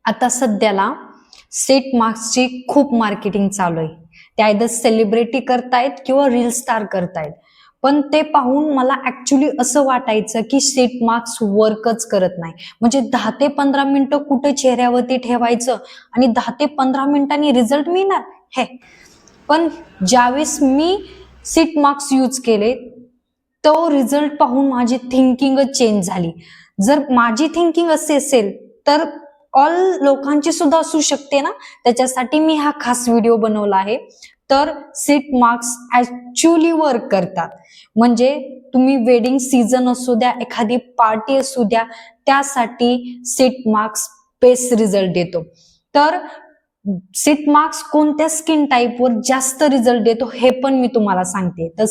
आता सध्याला सेट मार्क्सची खूप मार्केटिंग चालू आहे. ते आयदर सेलिब्रिटी करतायत किंवा रील स्टार करतायत. पण ते पाहून मला ऍक्च्युली असं वाटायचं की सेट मार्क्स वर्कच करत नाही. म्हणजे 10 ते 15 मिनिटं कुठे चेहऱ्यावरती ठेवायचं आणि 10 ते 15 मिनिटांनी रिझल्ट मिळणार हे. पण ज्यावेळेस मी सेट मार्क्स यूज केले तो रिझल्ट पाहून माझी थिंकिंगच चेंज झाली. जर माझी थिंकिंग असे असेल तर ऑल लोकांची सुद्धा असू शकते ना. त्याच्यासाठी मी हा खास व्हिडिओ बनवला आहे. तर सेट मार्क्स ऍक्च्युअली वर्क करतात. म्हणजे तुम्ही वेडिंग सीझन असू द्या, एखादी पार्टी असू द्या, त्यासाठी सेट मार्क्स बेस्ट रिझल्ट देतो. तर सेट मार्क्स कोणत्या स्किन टाईपवर जास्त रिझल्ट देतो हे पण मी तुम्हाला सांगते. तर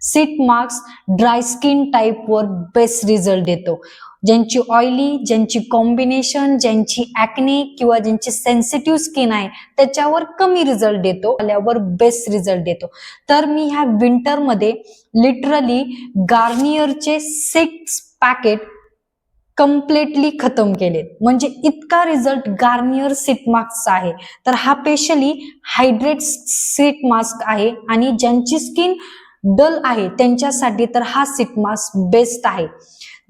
सेट मार्क्स ड्राय स्किन टाईपवर बेस्ट रिझल्ट देतो. ज्यांची ऑइली, ज्यांची कॉम्बिनेशन, ज्यांची ऍक्ने किंवा ज्यांची सेन्सिटिव्ह स्किन आहे त्याच्यावर कमी रिझल्ट देतो, आल्यावर बेस्ट रिझल्ट देतो. तर मी ह्या विंटरमध्ये लिटरली गार्नियरचे 6 पॅकेट कम्प्लिटली खतम केले. म्हणजे इतका रिझल्ट गार्नियर सेट मास्कचा आहे. तर हा स्पेशली हायड्रेट सेट मास्क आहे आणि ज्यांची स्किन डल आहे त्यांच्यासाठी तर हा सेट मास्क बेस्ट आहे.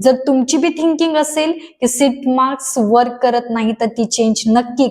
जर तुमची बी थिंकिंग असेल की सेट मास्क वर्क करत नाही तर ती चेंज नक्की